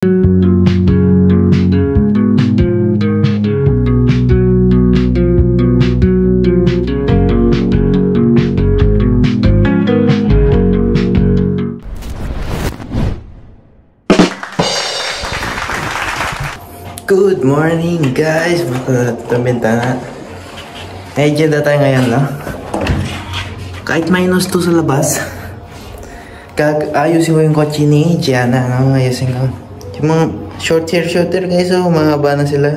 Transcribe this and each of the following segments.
Good morning guys! Buka itong bintana. Medyo na tayo ngayon, no? Kahit -2 sa labas, ayusin ko yung kotse ni Gianna, no? Ayusin ko. Yung mga short hair guys, oh, mga haba na sila.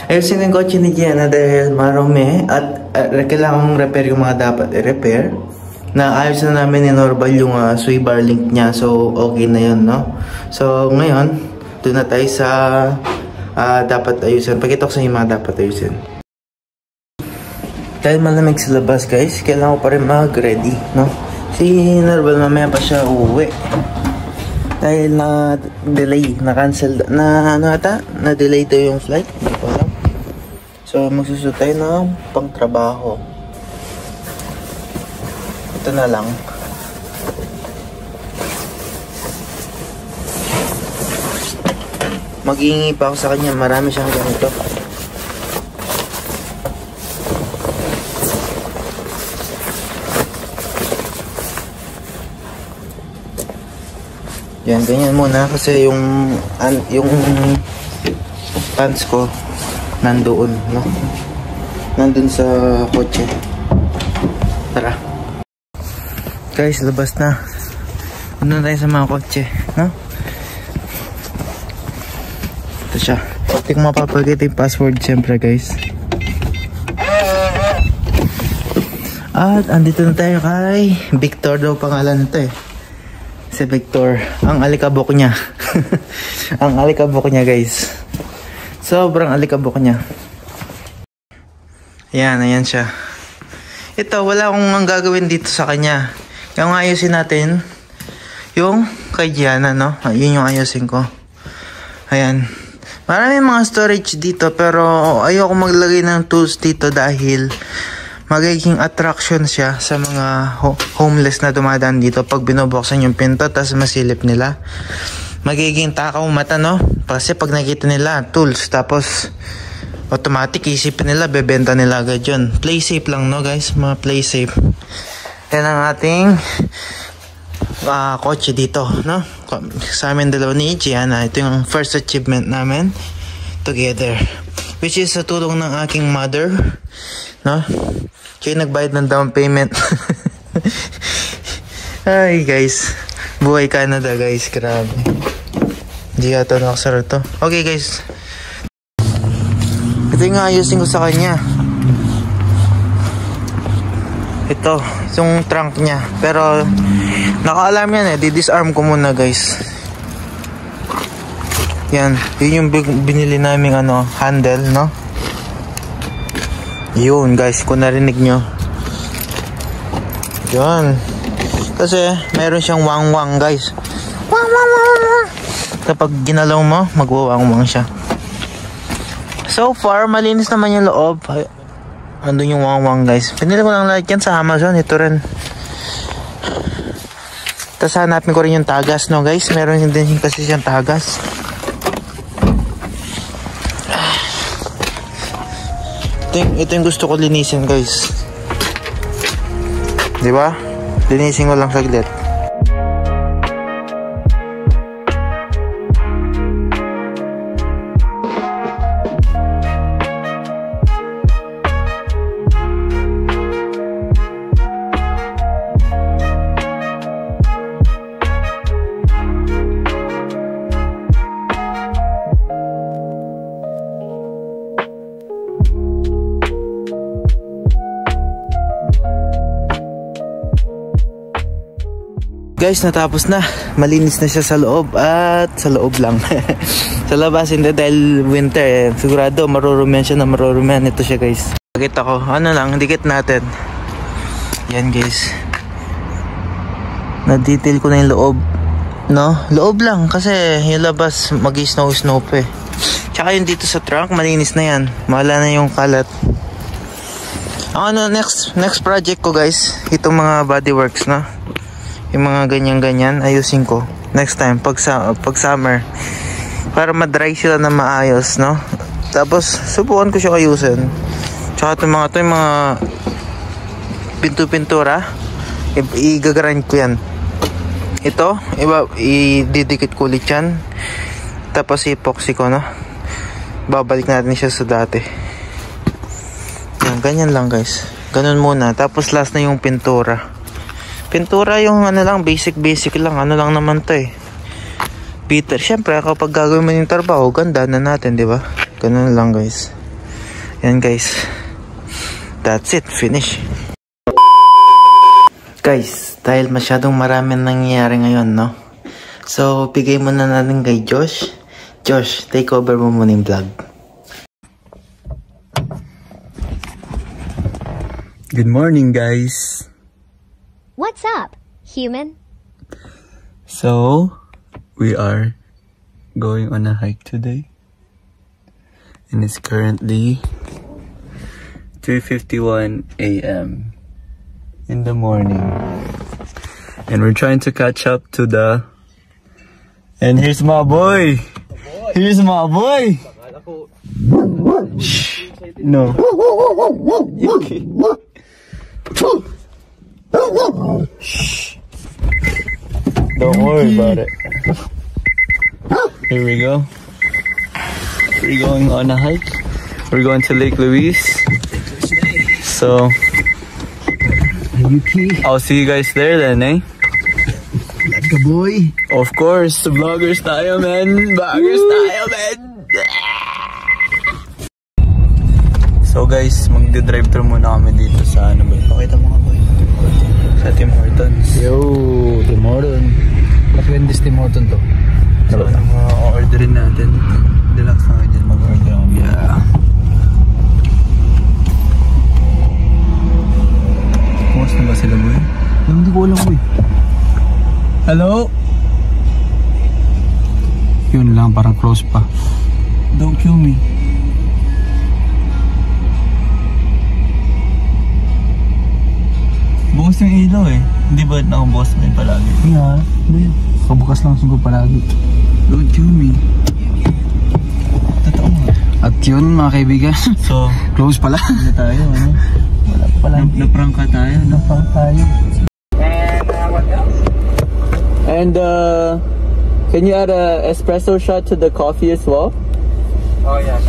Ayusin ko yung kotse ni Gianna dahil marumi at kailangan repair yung mga dapat i-repair. Naayos na namin ni Norval yung sway bar link niya, so okay na yun, no? So ngayon, doon na tayo sa dapat ayusin. Pakita ko sa inyo mga dapat ayusin. Dahil malamig sa labas guys, kailangan ko pa rin mag-ready, no? Si Norval mamaya pa siya uuwi. Dahil na-delay, na-cancel, na-delay daw yung flight. Hindi ko alam. So magsusunod tayo ng pang-trabaho. Ito na lang. Maghihingi pa ako sa kanya, marami siyang ganito. Yan, ganyan muna kasi yung pants ko nandoon, no? Nandun sa kotse. Tara. Guys, labas na. Nandun tayo sa mga kotse, no? Ito siya. Hindi ko mapapagit yung password siyempre guys. At andito na tayo kay Victor daw pangalan nito eh. Si Victor. Ang alikabok niya. Ang alikabok niya guys. Sobrang alikabok niya. Ayan siya. Ito, wala akong gagawin dito sa kanya. Yung ayusin natin yung kay Gianna, no? Yun yung ayusin ko. Ayan. Marami mga storage dito pero ayoko maglagay ng tools dito dahil magiging attraction siya sa mga homeless na dumadaan dito pag binubuksan yung pinto tapos masilip nila. Magiging takaw mata, no? Kasi pag nakita nila tools tapos automatic isipin nila bebenta nila agad yun. Play safe lang, no guys? Mga play safe. Yan ang ating kotse dito, no? Sa amin dalawa ni Gianna. Ito yung first achievement namin together, which is sa tulong ng aking mother, no? Siya nagbayad ng down payment. Ay guys, buhay Canada guys, grabe. Hindi yata nakasara to. Okay guys, ito yung ayusin ko sa kanya. Ito, yung trunk niya. Pero naka-alarm yan eh. Di-disarm ko muna guys. Yan. Yun yung binili naming handle, no? Yun guys, kung narinig nyo. Yan. Kasi meron siyang wang-wang guys. Wang-wang-wang. Kapag ginalaw mo, magwawang-wang siya. So far, malinis naman yung loob. Andun yung wang-wang guys. Pinili ko lang lahat yan sa Amazon. Ito rin. Tapos hanapin ko rin yung tagas, no guys. Meron din kasi siyang tagas. Ito yung gusto ko linisin guys. Diba? Linisin ko lang saglit. Guys, natapos na. Malinis na siya sa loob at sa loob lang. Sa labas hindi dahil winter eh. Sigurado marurumihan siya na marurumihan. Ito siya guys. Pakita ko. Ano lang, dikit natin. Yan guys. Na-detail ko na yung loob. No? Loob lang kasi yung labas mag-snow pa eh. Tsaka yung dito sa trunk, malinis na yan. Mahala na yung kalat. Next project ko guys, itong mga bodyworks, no? Yung mga ganyan-ganyan, ayusin ko. Next time, pag summer. Para ma-dry sila na maayos, no? Tapos, subukan ko siya ayusin. Tsaka itong mga pintura, i-grind ko yan. Ito, ididikit ko ulit yan. Tapos epoxy ko, no? Babalik natin siya sa dati. Yan, ganyan lang guys. Ganun muna. Tapos last na yung pintura. Pintura yung ano lang, basic lang. Ano lang naman to eh. Peter, syempre kapag gagawin mo yung trabaho, ganda na natin, di ba? Ganun lang guys. Yan guys. That's it, finish. Guys, dahil masyadong maraming nangyayari ngayon, no? So, bigay muna natin kay Josh. Josh, take over mo muna yung vlog. Good morning, guys. What's up, human? So, we are going on a hike today. And it's currently 2:51 a.m. in the morning. And we're trying to catch up to the... And here's my boy! Here's my boy! Shh! No. Okay. Shh! Don't worry about it. Here we go. We're going on a hike. We're going to Lake Louise. So, I'll see you guys there then, eh? Let's go, boy. Of course, vloggers tayo, man. Vloggers tayo, man. So guys, magde-drive through muna kami dito sa ano ba? Pakita mo nga boy. Sa Tim Hortons. Yo, Tim Horton. Kapwendis Tim Horton to. So ano mga orderin natin? Deluxe na kayo dyan, mag-order ako. Yeah. Kumusta ba sila boy? Hindi ko alam boy. Hello? Yun lang, parang close pa. Don't kill me. Bukas yung ilaw eh. Hindi ba nakabukas mo yun palagi? Yeah, hindi. Kabukas lang siguro palagi. Don't kill me. Totoo nga. At yun mga kaibigan. So, Close pala. hindi tayo ano? Wala pa pala. Naprangka tayo. Napang tayo. And can you add a espresso shot to the coffee as well? Oh yeah.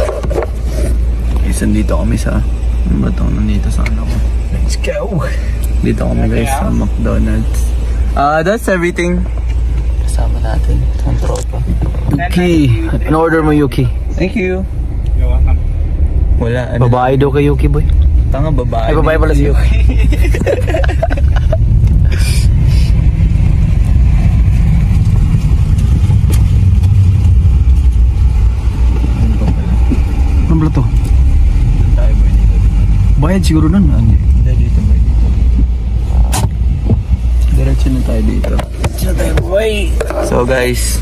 Guys, nandito kami sa... Ano ba ito? Nandito sa ano ko? Let's go. Dito kami guys sa McDonald's. That's everything. Kasama natin itong tropa. Yuki. In-order mo Yuki. Thank you. You're welcome. Wala. Ano? Babae daw kay Yuki boy. Tanga babae. Ay, babae pala si Yuki. Ano ba to? Tayo boy dito. Bayad siguro nun. Hindi dito boy dito. Diretso na tayo dito. Diretso tayo boy. So guys,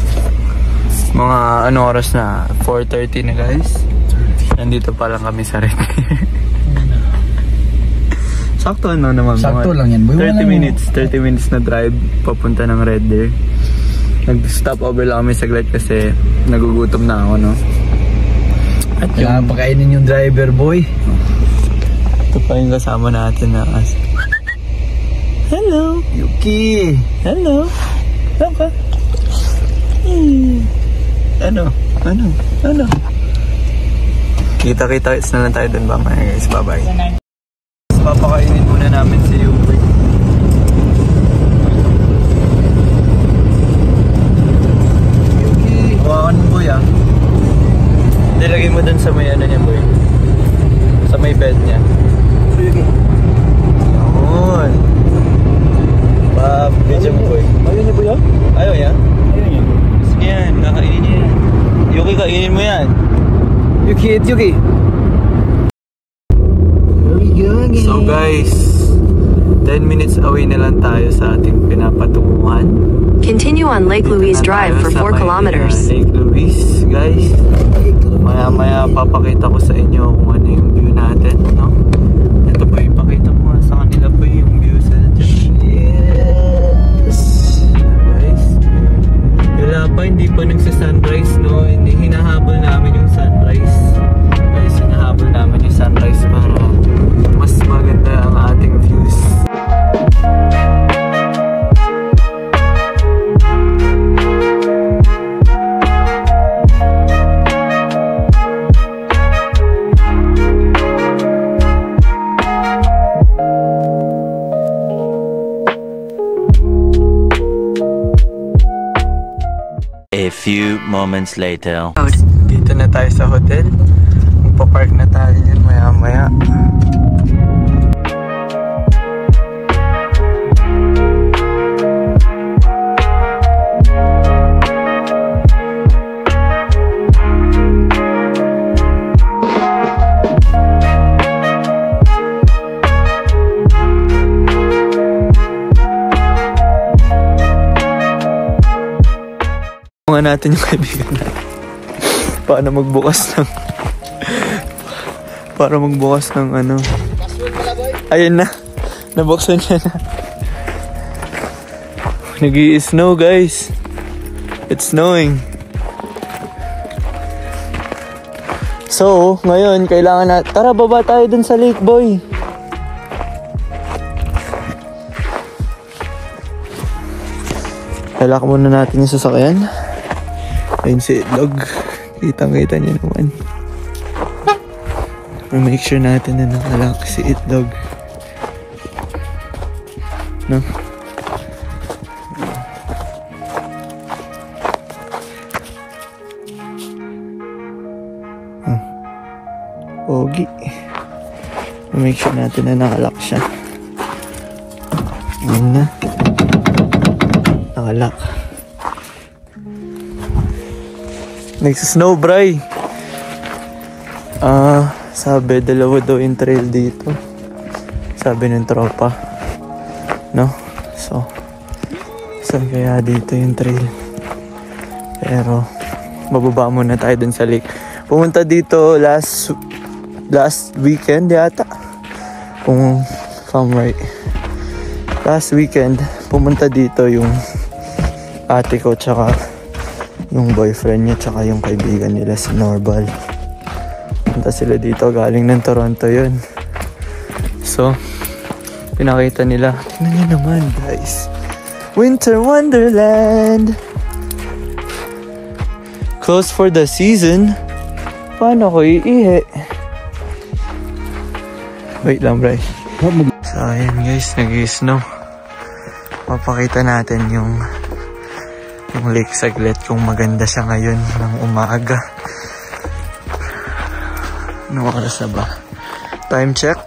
mga ano oras na? 4:30 na guys. Nandito pa lang kami sa Red Deer. Sakto ano naman. Sakto mga lang yan boy. 30 minutes na drive papunta ng Red Deer. Nag-stop over lang kami saglit kasi nagugutom na ako, no? At yung pakainin yung driver boy. Ito pa yung kasama natin na hello! Yuki! Hello! Saan ka? Ano? Kita-kita na lang tayo dun ba mga guys? Bye-bye. Papakainin muna namin si Yuki. Hawakan mo boy ah. Nilagay mo dun sa may ano niya boy. Sa may bed niya. Yun. Video mo boy. Ayaw niya boy ah? Ayaw yan? Ayaw niya. Sige yan, kakainin niya yan. Yuki, kainin mo yan. Yuki, it's Yuki. So guys, 10 minutes away na lang tayo sa ating pinapatunguhan. Continue on Lake Louise Drive for 4 kilometers. Lake Louise, guys. Maya-maya papakita ko sa inyo kung ano yung view natin, no? Ito po, ipakita mo nga sa kanila po yung view sa dyan. Yes! Guys. hindi pa nagsa-sunrise, no? Hinahabol namin yung sunrise. Guys, hinahabol namin yung sunrise para mas maganda ang ating views. A few moments later. Dito na tayo sa hotel. Magpa-park na tayo yun maya-maya. Natin yung kaibigan natin para magbukas ng ano. Ayun na, nabuksan niya na. Nag-i-snow guys, it's snowing. So ngayon kailangan na, tara baba tayo dun sa lake boy. Kailangan muna natin yung sasakyan. Ayun si Itlog. Kitang-kita niyo naman. Make sure natin na nakalock si Itlog. No? Pogi. Make sure natin na nakalock siya. Ayun na. Nakalock. Nagsisnow, bray. Sabi, dalawa daw yung trail dito. Sabi ng tropa. No? So, saan kaya dito yung trail? Pero, bababa muna tayo dun sa lake. Pumunta dito last weekend yata. Kung I'm right. Last weekend, pumunta dito yung ate ko tsaka yung boyfriend niya tsaka yung kaibigan nila si Norval. Punta sila dito, galing ng Toronto yun. So, pinakita nila. Tingnan nyo naman guys. Winter Wonderland! Closed for the season. Paano ko iihi? Wait lang bro. So ayan guys, nag-i-snow. Papakita natin yung lake saglit kung maganda siya ngayon ng umaga. Anong oras na ba? Time check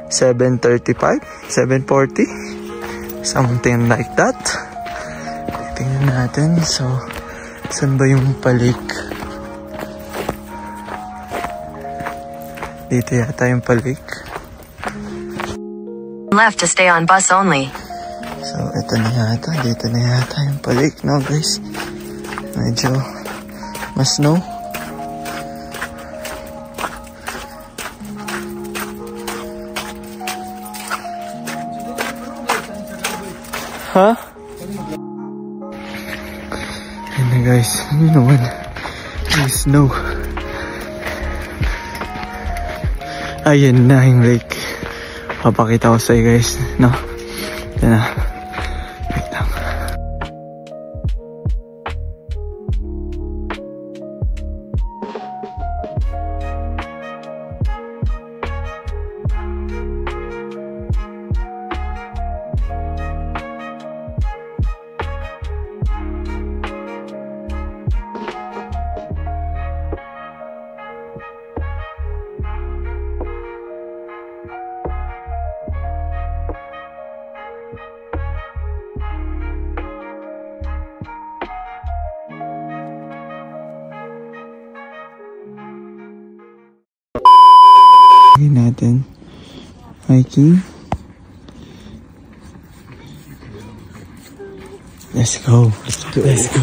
7:35, 7:40, something like that. Tingnan natin. So saan ba yung palik? Dito yata yung palik. Left to stay on bus only. So, ito na yata. Dito na yata yung palik, no guys? Medyo mas snow. Ha? Ayan na guys. Ano naman? May snow. Ayan na yung lake. Papakita ko sa'yo guys. No? Ito na. Wait lang. Natin hiking. Let's go. Let's go.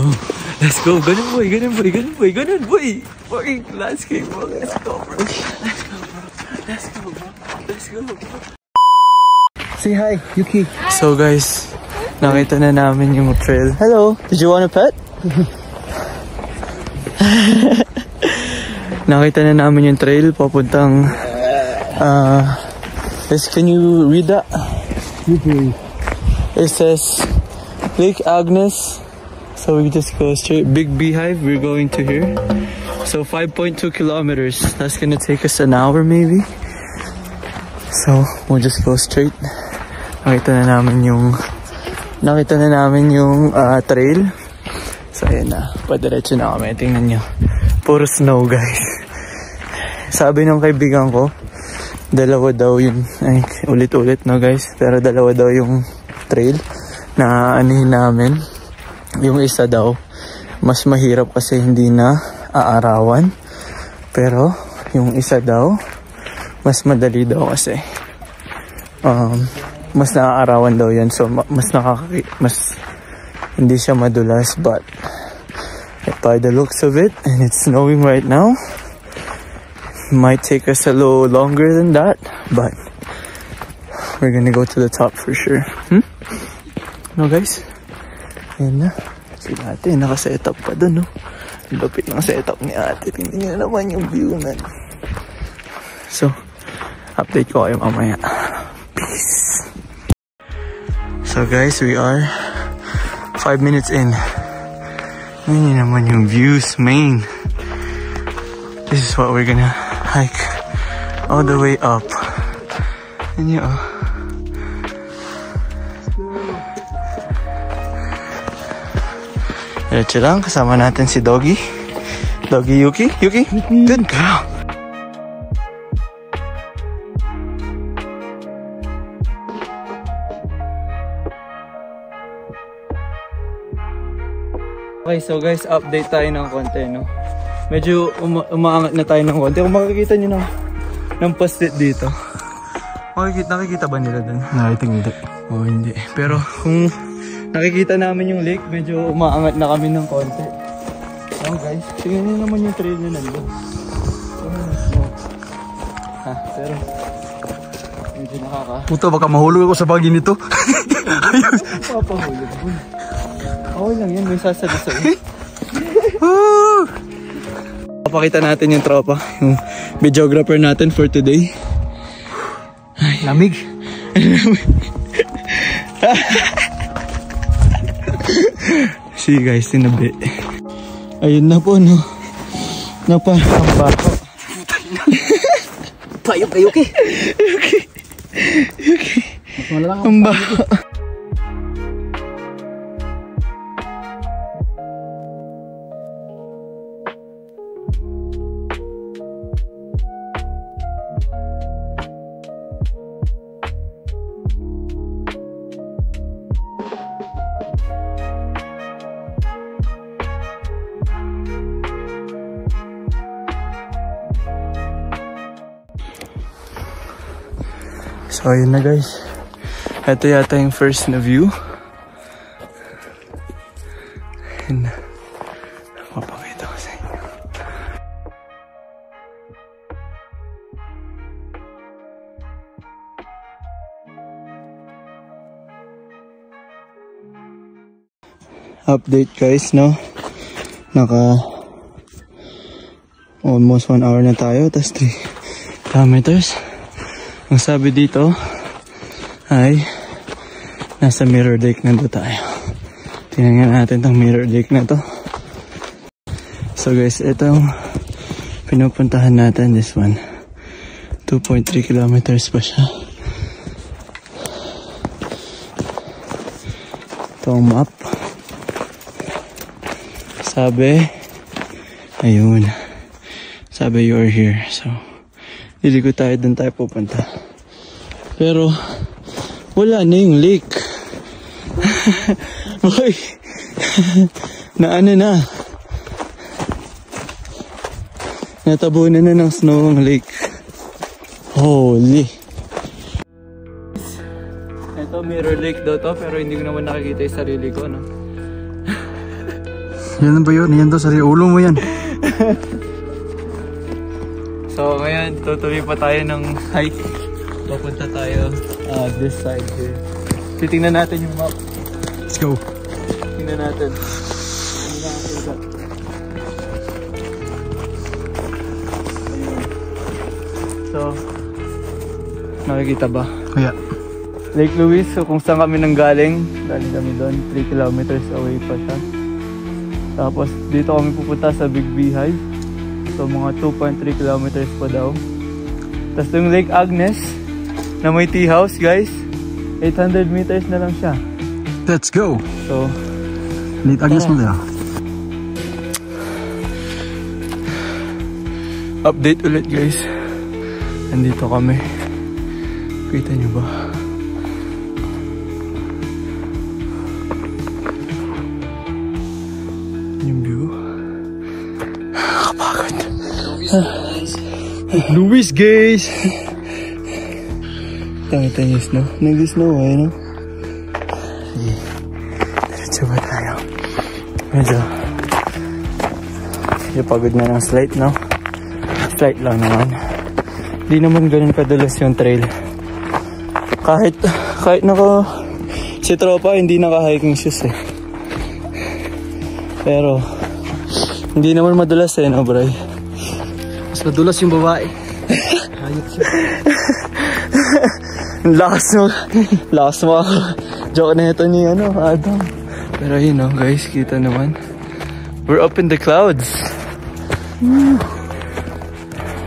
Let's go. Ganun boy, ganun boy, ganun boy, ganun boy. Fucking landscape bro. Let's go bro. Let's go bro. Let's go bro. Let's go bro. Say hi, Yuki. So guys, Nakita na namin yung trail. Hello! Did you want a pet? Nakita na namin yung trail papuntang can you read that? It says Lake Agnes. So we just go straight. Big Beehive, we're going to here. So 5.2 kilometers. That's gonna take us an hour maybe. So we'll just go straight. Nakita na namin yung trail. So ayan na, padiretso na kami. Tingnan nyo, puro snow guys. Sabi ng kaibigan ko, dalawa daw yun, ay ulit-ulit no guys, pero dalawa daw yung trail na anihin namin. Yung isa daw mas mahirap kasi hindi na aarawan, pero yung isa daw mas madali daw kasi mas naaarawan daw yan, so mas hindi siya madulas. But by the looks of it, and it's snowing right now, might take us a little longer than that, but we're gonna go to the top for sure. No guys, ayan na si ate, naka-setup pa dun, no? Lupit ng setup ni ate. Tingnan niyo naman yung view na. So update ko kayo mamaya. Peace. So guys, we are 5 minutes in. Tingnan niyo naman yung views, main. This is what we're gonna hike all the way up. And you know, diretso lang, kasama natin si Doggy. Doggy Yuki. Yuki, good girl. Okay, so guys, update tayo ng konti, no? Medyo umaangat na tayo ng konti. Kung makikita nyo ng post-it dito, nakikita ba nila dun? Hindi. Oo, hindi. Pero kung nakikita namin yung lake, medyo umaangat na kami ng konti. So guys, tingnan nyo naman yung trail na nandun. Pero medyo Puta, baka mahulog ako sa bagay nito. Ayos. Papahulog. Okay lang yan, may sasali sa'yo. Papakita natin yung tropa, yung videographer natin for today. Ay, lamig. See guys, tinabi. Ayun na po, no? Napahamba ko. Payok kayo, Yuki. Yuki. Ang baho. So ayun na guys, ito yata yung first na view. And mapakita ko sa inyo. Update guys, no? Naka almost 1 hour na tayo, tas 3 kilometers. Ang sabi dito ay nasa Mirror Lake na doon tayo. Tingnan natin tong Mirror Lake na to. So guys, itong pinupuntahan natin, this one, 2.3 kilometers pa siya. Itong map, sabi, ayun, sabi you're here. So liliko tayo, dun tayo pupunta. Pero wala na yung lake. Okay. Na ano na, natabunan na ng snow ang lake. Holy. Ito Mirror Lake daw to, pero hindi ko naman nakikita yung sarili ko, no? Yan ba yun? Yan daw, sa ulo mo yan. So ngayon, tutuloy pa tayo ng hike. Papunta tayo this side here. Titingnan natin yung map. go. Tingnan natin. So, nakikita ba? Kaya. Lake Louise, so kung saan kami nanggaling, galing kami doon, 3 kilometers away pa siya. Tapos dito kami pupunta sa Big Beehive. So mga 2.3 kilometers pa daw. Tapos yung Lake Agnes, na may tea house guys, 800 meters na lang siya. Let's go. So, Late Agnes mo na. update ulit guys. Nandito kami. Kita nyo ba? Yung view. Kapagod. Louis guys. Tangita yung snow. Nag-snow eh, no? Sige. Diretso ba tayo? Medyo pagod na ng slight, no? Slight lang naman. Di naman ganun kadulas yung trail. Kahit si tropa hindi naka-hiking shoes eh. Pero hindi naman madulas eh, no, bro? Mas madulas yung babae. Hayop siya. Lakas mo. Joke na ito ni Adam. Pero yun, no, guys, kita naman. We're up in the clouds. Woo.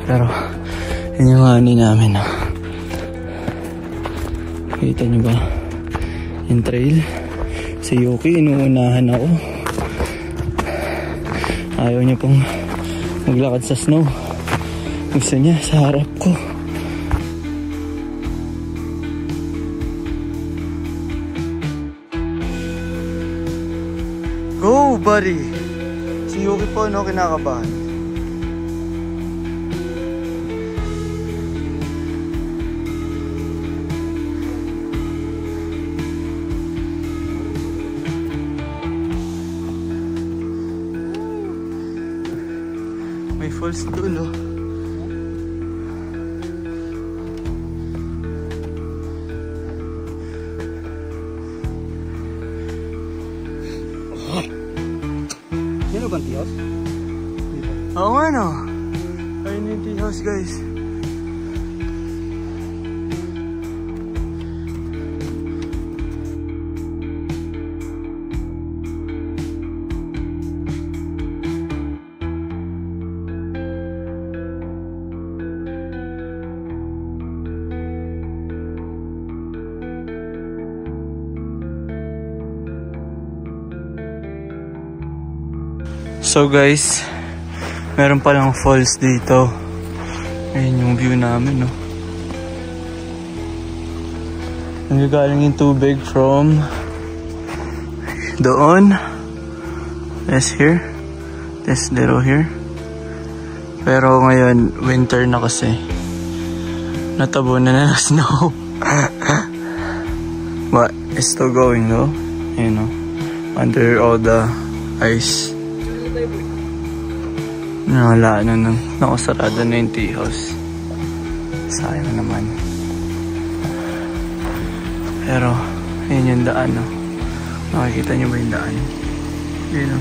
Pero yun yung ani namin, no. Kita nyo ba yung trail? Si Yuki, inuunahan ako. Ayaw niya pong maglakad sa snow. Gusto niya sa harap ko. Go, buddy! Si Yuki po, no, kinakabahan. May falls doon, oh. Yan ba ang tea house? Oo nga, no. Ayun yung tea house, guys. So guys, meron palang falls dito. Ayun yung view namin, no. Nanggagaling yung tubig from doon. This here. This little here. Pero ngayon, winter na kasi. Natabunan na ng snow. But it's still going though. You know, under all the ice. Wala na, nakasarado na yung tea house. Sayang naman. Pero yun yung daan, no. Makikita nyo ba yung daan? Yun, no.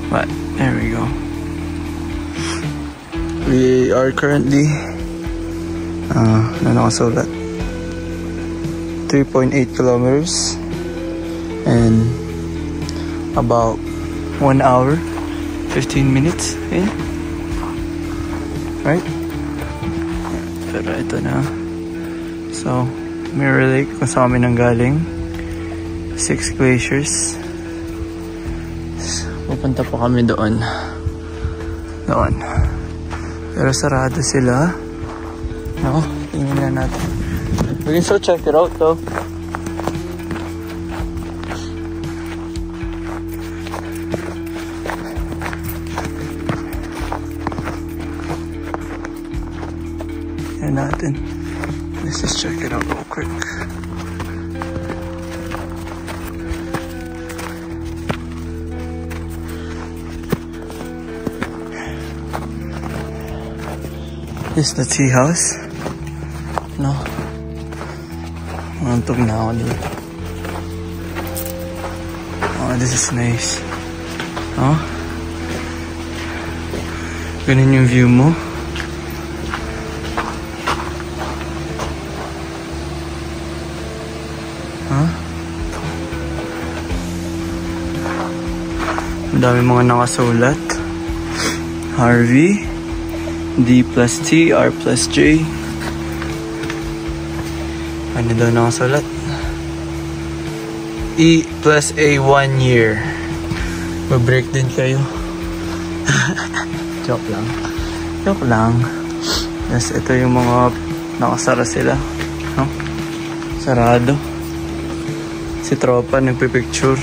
But there we go. We are currently nakasulat 3.8 kilometers and about 1 hour 15 minutes in, right? Pero ito na. So Mirror Lake kung saan kami nanggaling, 6 glaciers. Pupunta po kami doon. Pero sarado sila, no? Tingnan na natin. We can still check it out though. Natin. Let's just check it out real quick. This is the tea house. No. Mantog na ako dito. Oh, this is nice. Oh. Ganun yung view mo. Huh? Ang dami mga nakasulat. Harvey, D plus T, R plus J. Ano daw nakasulat? E plus A 1 year. Mag-break din kayo. Joke lang. Joke lang. Yes, ito yung mga nakasara sila. No? Sarado. Si tropa nagpipicture.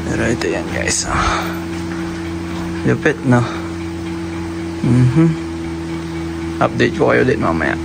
Pero ito yan guys. Lupit no? Update ko kayo din mamaya.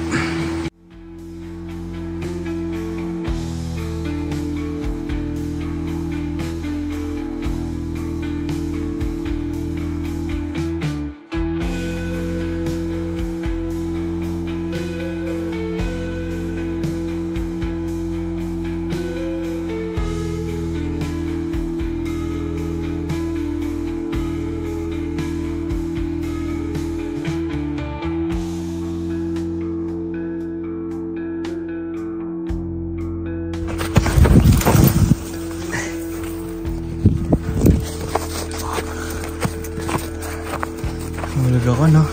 Nahulog ako, no?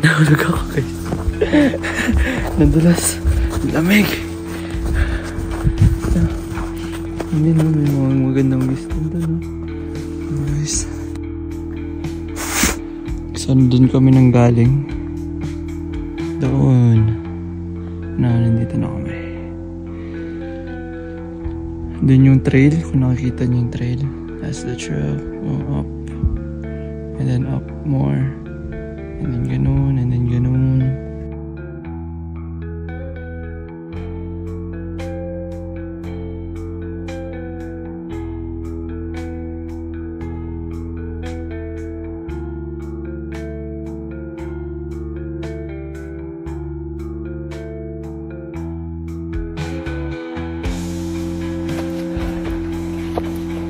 Nahulog ako, guys. Nadulas. Lamig. Hindi naman may mga magandang vista doon, no? Nice. Saan doon kami nang galing? Doon. Nandito na kami. Doon yung trail. Kung nakikita niyo yung trail. That's the trail. Up. And then up more. And then ganun. And then ganun.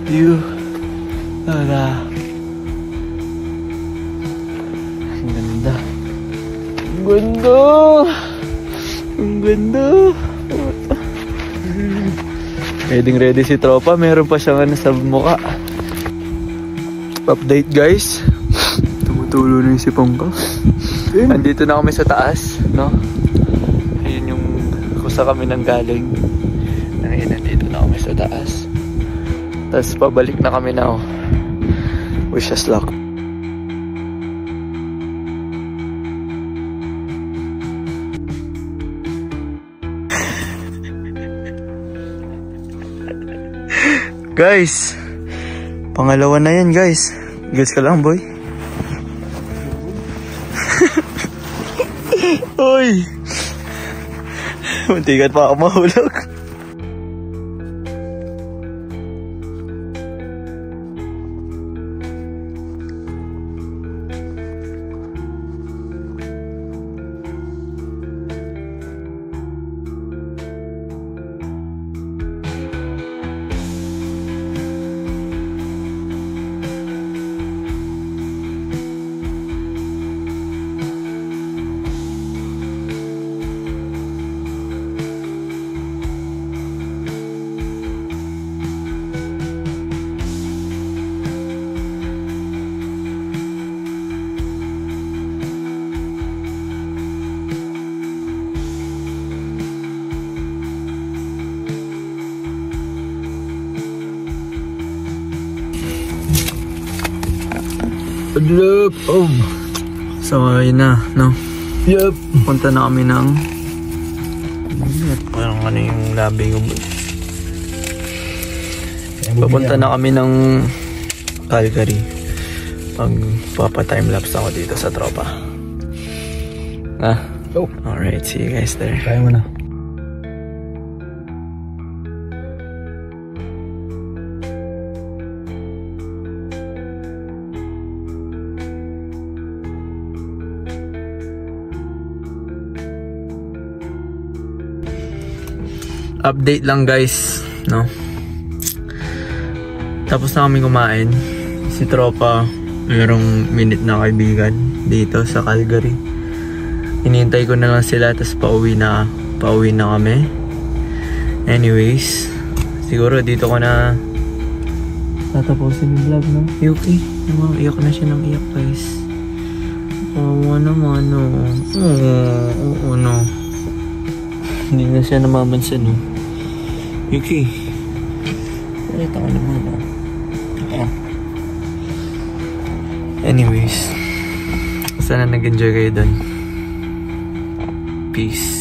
View. Tara. Ang ganda. Ang ganda. Ang ganda. Ready si tropa. Meron pa siyang ano sa mukha. Update guys. Tumutulo na yung sipong ko. Andito na kami sa taas. No? Ayun yung kusa kami nang galing. Ayun, nandito na kami sa taas. Tapos pabalik na kami now. Wish us luck. Guys, pangalawa na yan guys. Guys ka lang boy. Uy, muntikan pa ako mahulog. Look, So, ayun na, no? Yup. Punta na kami ng... Parang ano yung labi ko. Papunta na kami ng Calgary. Papa-timelapse ako dito sa tropa. Alright, see you guys there. Kaya mo na. update lang guys, no? Tapos na kami kumain. Si tropa, mayroong minute na kaibigan dito sa Calgary. Hinihintay ko na lang sila, tapos pauwi na kami. Anyways, siguro dito ko na tatapusin yung vlog, no? Yuki, iyak na siya ng iyak guys. Oo naman, no? Oo, no? Hindi na siya namamansin, no? Yuki, ulit ako naman, no? Anyways, sana nag-enjoy kayo dun. Peace.